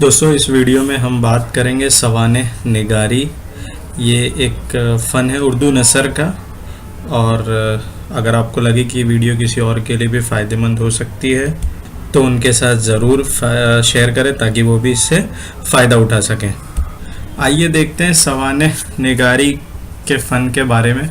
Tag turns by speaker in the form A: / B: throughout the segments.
A: دوستوں اس ویڈیو میں ہم بات کریں گے سوانح نگاری. یہ ایک فن ہے اردو نثر کا، اور اگر آپ کو لگے کہ یہ ویڈیو کسی اور کے لیے بھی فائدہ مند ہو سکتی ہے تو ان کے ساتھ ضرور شیئر کریں تاکہ وہ بھی اس سے فائدہ اٹھا سکیں. آئیے دیکھتے ہیں سوانح نگاری کے فن کے بارے میں.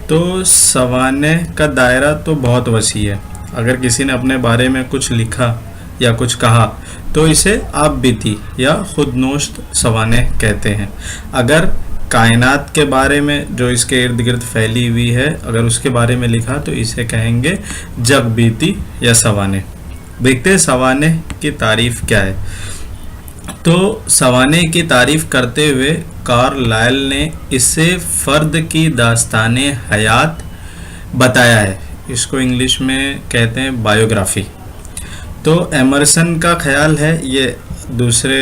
A: تو سوانح کا دائرہ تو بہت وسیع ہے. اگر کسی نے اپنے بارے میں کچھ لکھا یا کچھ کہا تو اسے آپ بیتی یا خود نوشت سوانح کہتے ہیں. اگر کائنات کے بارے میں جو اس کے ارد گرد پھیلی ہوئی ہے اگر اس کے بارے میں لکھا تو اسے کہیں گے جگ بیتی یا سوانح. دیکھتے ہیں سوانح کی تعریف کیا ہے. تو سوانح کی تعریف کرتے ہوئے کارلائل نے اسے فرد کی داستان حیات بتایا ہے. اس کو انگلش میں کہتے ہیں بایوگرافی. تو ایمرسن کا خیال ہے، یہ دوسرے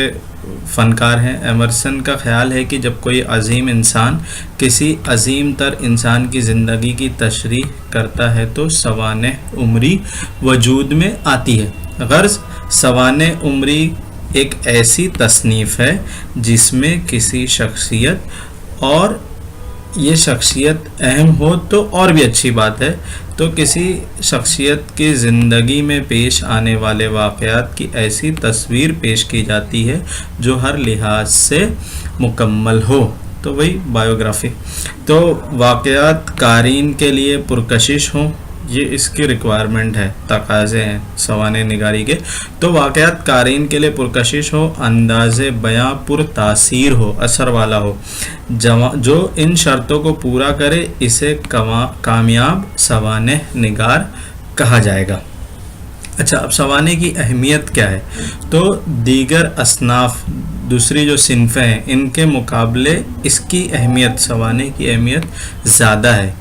A: فنکار ہیں، ایمرسن کا خیال ہے کہ جب کوئی عظیم انسان کسی عظیم تر انسان کی زندگی کی تشریح کرتا ہے تو سوانح عمری وجود میں آتی ہے. غرض سوانح عمری ایک ایسی تصنیف ہے جس میں کسی شخصیت، اور یہ شخصیت اہم ہو تو اور بھی اچھی بات ہے، تو کسی شخصیت کی زندگی میں پیش آنے والے واقعات کی ایسی تصویر پیش کی جاتی ہے جو ہر لحاظ سے مکمل ہو. تو وہی بایوگرافی. تو واقعات قارئین کے لیے پرکشش ہوں، یہ اس کی ریکوائرمنٹ ہے، تقاضے ہیں سوانح نگاری کے. تو واقعات قارئین کے لیے پرکشش ہو، انداز بیاں پر تاثیر ہو، اثر والا ہو. جو ان شرطوں کو پورا کرے اسے کامیاب سوانح نگار کہا جائے گا. اچھا، اب سوانح کی اہمیت کیا ہے؟ تو دیگر اصناف، دوسری جو صنفیں ہیں، ان کے مقابلے اس کی اہمیت، سوانح کی اہمیت زیادہ ہے.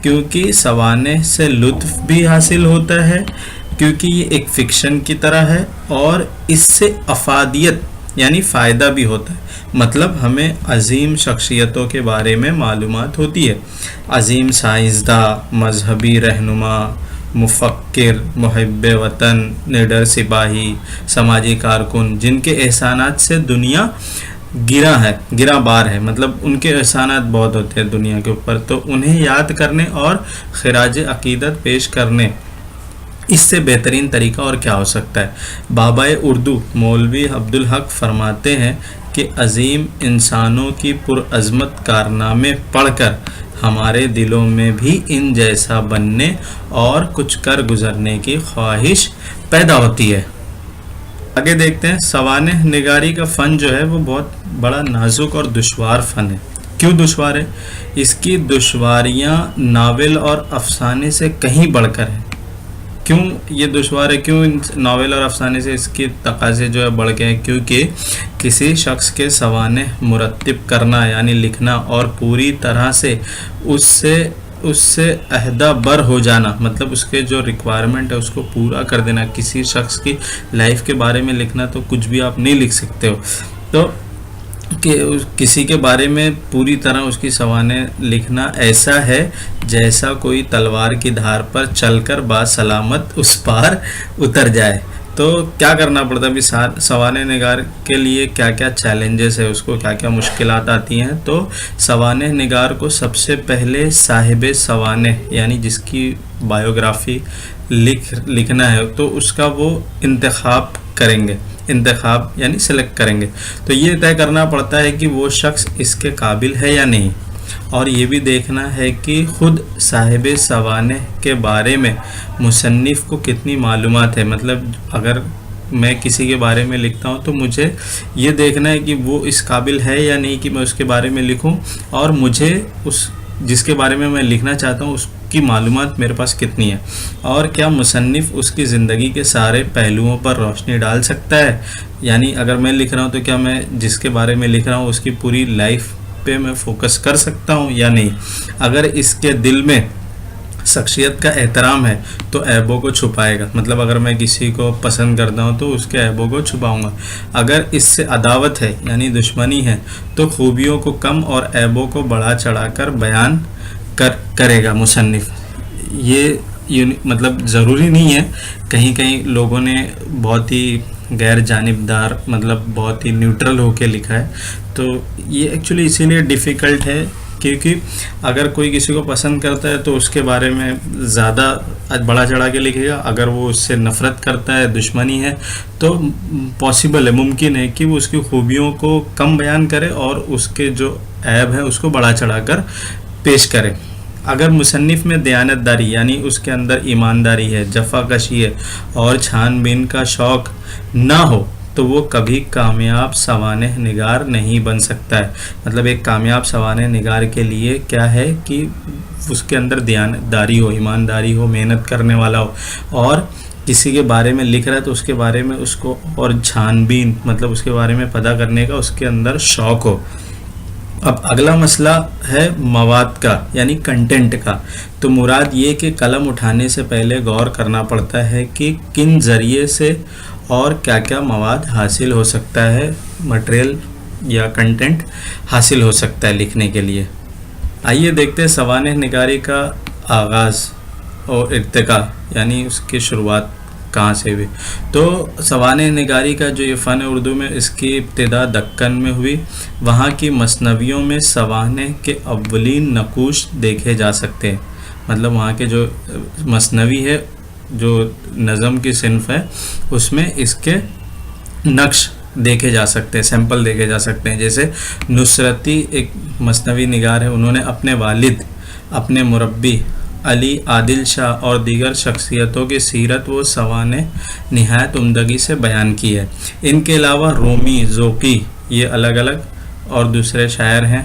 A: کیونکہ سوانح سے لطف بھی حاصل ہوتا ہے، کیونکہ یہ ایک فکشن کی طرح ہے، اور اس سے افادیت یعنی فائدہ بھی ہوتا ہے. مطلب ہمیں عظیم شخصیتوں کے بارے میں معلومات ہوتی ہے. عظیم سائنسداں، مذہبی رہنما، مفکر، محب وطن، نڈر سپاہی، سماجی کارکن، جن کے احسانات سے دنیا گراں بار ہے، مطلب ان کے احسانات بہت ہوتے ہیں دنیا کے اوپر، تو انہیں یاد کرنے اور خراج عقیدت پیش کرنے، اس سے بہترین طریقہ اور کیا ہو سکتا ہے. بابا اردو مولوی عبدالحق فرماتے ہیں کہ عظیم انسانوں کی پرعظمت کارنامے پڑھ کر ہمارے دلوں میں بھی ان جیسا بننے اور کچھ کر گزرنے کی خواہش پیدا ہوتی ہے. آگے دیکھتے ہیں. سوانح نگاری کا فن جو ہے وہ بہت بڑا نازک اور دشوار فن ہے. کیوں دشوار ہے؟ اس کی دشواریاں ناول اور افسانے سے کہیں بڑھ کر ہیں. کیوں یہ دشوار ہے؟ کیوں ناول اور افسانے سے اس کی تقاضے جو ہے بڑھ گئے ہیں؟ کیونکہ کسی شخص کے سوانح مرتب کرنا یعنی لکھنا اور پوری طرح سے اس سے عہدہ بر ہو جانا، مطلب اس کے جو ریکوائرمنٹ ہے اس کو پورا کر دینا. کسی شخص کی لائف کے بارے میں لکھنا تو کچھ بھی آپ نہیں لکھ سکتے ہو. تو کہ کسی کے بارے میں پوری طرح اس کی سوانح لکھنا ایسا ہے جیسا کوئی تلوار کی دھار پر چل کر باسلامت اس پار اتر جائے. تو کیا کرنا پڑتا ہے ابھی سوانح نگار کے لیے؟ کیا کیا چیلنجز ہے، اس کو کیا کیا مشکلات آتی ہیں؟ تو سوانح نگار کو سب سے پہلے صاحب سوانح یعنی جس کی بایوگرافی لکھنا ہے تو اس کا وہ انتخاب کریں گے. انتخاب یعنی سلیکٹ کریں گے. تو یہ طے کرنا پڑتا ہے کہ وہ شخص اس کے قابل ہے یا نہیں، اور یہ بھی دیکھنا ہے کہ خود صاحب سوانح کے بارے میں مصنف کو کتنی معلومات ہے. مطلب اگر میں کسی کے بارے میں لکھتا ہوں تو مجھے یہ دیکھنا ہے کہ وہ اس قابل ہے یا نہیں کہ میں اس کے بارے میں لکھوں، اور مجھے جس کے بارے میں لکھنا چاہتا ہوں اس کی معلومات میرے پاس کتنی ہے، اور کیا مصنف اس کی زندگی کے سارے پہلوؤں پر روشنی ڈال سکتا ہے. یعنی اگر میں لکھ رہا ہوں تو کیا میں جس کے بارے میں لکھ رہا ہوں اس کی پوری لائف پہ میں فوکس کر سکتا ہوں یا نہیں. اگر اس کے دل میں شخصیت کا احترام ہے تو عیبوں کو چھپائے گا. مطلب اگر میں کسی کو پسند کرتا ہوں تو اس کے عیبوں کو چھپاؤں گا. اگر اس سے عداوت ہے یعنی دشمنی ہے تو خوبیوں کو کم اور عیبوں کو بڑھا چڑھا کر بیان کرے گا مصنف. یہ مطلب ضروری نہیں ہے. کہیں لوگوں نے بہت ہی غیر جانبدار مطلب بہت ہی نیوٹرل ہو کے لکھا ہے. تو یہ ایکچولی اسی لیے ڈیفیکلٹ ہے کیونکہ اگر کوئی کسی کو پسند کرتا ہے تو اس کے بارے میں زیادہ بڑا چڑھا کے لکھے گا. اگر وہ اس سے نفرت کرتا ہے, دشمنی ہے, تو پاسبل ہے, ممکن ہے کہ وہ اس کی خوبیوں کو کم بیان کرے اور اس کے جو عیب ہے اس کو بڑا چڑھا کر پیش کرے. اگر مصنف میں دیانت داری یعنی اس کے اندر ایمانداری ہے, جفا کشی ہے اور چھان بین کا شوق نہ ہو تو وہ کبھی کامیاب سوانح نگار نہیں بن سکتا ہے. مطلب ایک کامیاب سوانح نگار کے لیے کیا ہے کہ اس کے اندر دیانت داری ہو, ایمانداری ہو, محنت کرنے والا ہو, اور کسی کے بارے میں لکھ رہا ہے تو اس کے بارے میں اس کو اور چھان بین مطلب اس کے بارے میں پتہ کرنے کا اس کے اندر شوق ہو. اب اگلا مسئلہ ہے مواد کا یعنی کنٹینٹ کا. تو مراد یہ کہ قلم اٹھانے سے پہلے غور کرنا پڑتا ہے کہ کن ذریعے سے اور کیا کیا مواد حاصل ہو سکتا ہے, مٹیریل یا کنٹینٹ حاصل ہو سکتا ہے لکھنے کے لیے. آئیے دیکھتے ہیں سوانح نگاری کا آغاز اور ارتقاء یعنی اس کی شروعات کہاں سے ہوئی. تو سوانح نگاری کا جو یہ فن ہے اردو میں, اس کی ابتدا دکن میں ہوئی. وہاں کی مثنویوں میں سوانح کے اولین نقوش دیکھے جا سکتے ہیں. مطلب وہاں کے جو مثنوی ہے, جو نظم کی صنف ہے, اس میں اس کے نقش دیکھے جا سکتے ہیں, سیمپل دیکھے جا سکتے ہیں. جیسے نصرتی ایک مثنوی نگار ہے, انہوں نے اپنے والد, اپنے مربی علی عادل شاہ اور دیگر شخصیتوں کی سیرت و سوانح نہایت عمدگی سے بیان کی ہے. ان کے علاوہ رومی, ذوقی, یہ الگ الگ اور دوسرے شاعر ہیں,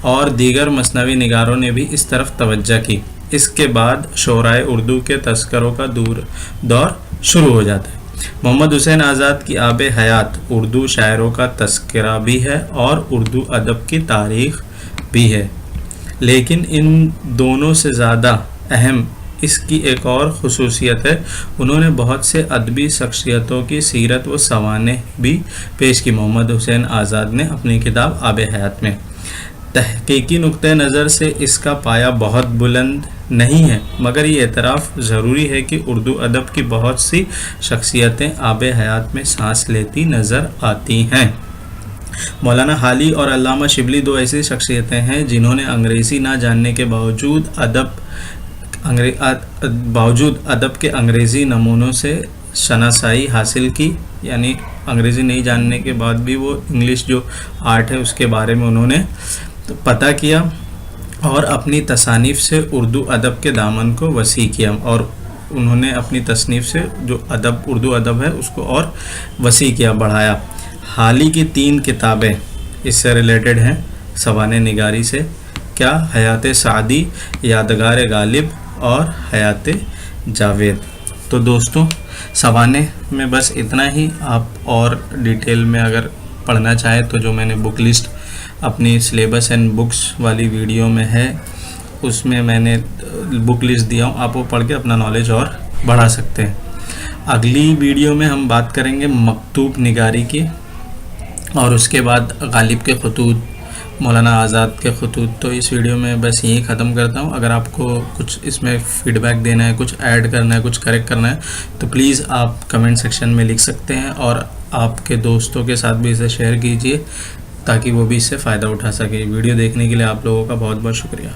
A: اور دیگر مثنوی نگاروں نے بھی اس طرف توجہ کی. اس کے بعد شعرائے اردو کے تذکروں کا دور شروع ہو جاتا ہے. محمد حسین آزاد کی آب حیات اردو شاعروں کا تذکرہ بھی ہے اور اردو ادب کی تاریخ بھی ہے. لیکن ان دونوں سے زیادہ اہم اس کی ایک اور خصوصیت ہے, انہوں نے بہت سے ادبی شخصیتوں کی سیرت و سوانح بھی پیش کی. محمد حسین آزاد نے اپنی کتاب آب حیات میں. تحقیقی نقطہ نظر سے اس کا پایہ بہت بلند نہیں ہے, مگر یہ اعتراف ضروری ہے کہ اردو ادب کی بہت سی شخصیتیں آب حیات میں سانس لیتی نظر آتی ہیں. مولانا حالی اور علامہ شبلی دو ایسی شخصیتیں ہیں جنہوں نے انگریزی نہ جاننے کے باوجود ادب کے انگریزی نمونوں سے شناسائی حاصل کی. یعنی انگریزی نہیں جاننے کے بعد بھی وہ انگلش جو آرٹ ہے اس کے بارے میں انہوں نے پتہ کیا اور اپنی تصانیف سے اردو ادب کے دامن کو وسیع کیا, اور انہوں نے اپنی تصنیف سے جو اردو ادب ہے اس کو اور وسیع کیا, بڑھایا. حالی کی 3 کتابیں اس سے ریلیٹڈ ہیں سوانح نگاری سے. کیا؟ حیات سعدی, یادگار غالب اور حیات جاوید. تو دوستوں سوانح میں بس اتنا ہی. آپ اور ڈیٹیل میں اگر پڑھنا چاہیں تو جو میں نے بک لسٹ اپنی سلیبس اینڈ بکس والی ویڈیو میں ہے, اس میں میں نے بک لسٹ دیا ہوں, آپ وہ پڑھ کے اپنا نالج اور بڑھا سکتے ہیں. اگلی ویڈیو میں ہم بات کریں گے مکتوب نگاری کی, اور اس کے بعد غالب کے خطوط, مولانا آزاد کے خطوط. تو اس ویڈیو میں بس یہی ختم کرتا ہوں. اگر آپ کو کچھ اس میں فیڈ بیک دینا ہے, کچھ ایڈ کرنا ہے, کچھ کریکٹ کرنا ہے تو پلیز آپ کمنٹ سیکشن میں لکھ سکتے ہیں, اور آپ کے دوستوں کے ساتھ بھی اسے شیئر کیجیے تاکہ وہ بھی اس سے فائدہ اٹھا سکے. ویڈیو دیکھنے کے لیے آپ لوگوں کا بہت بہت شکریہ.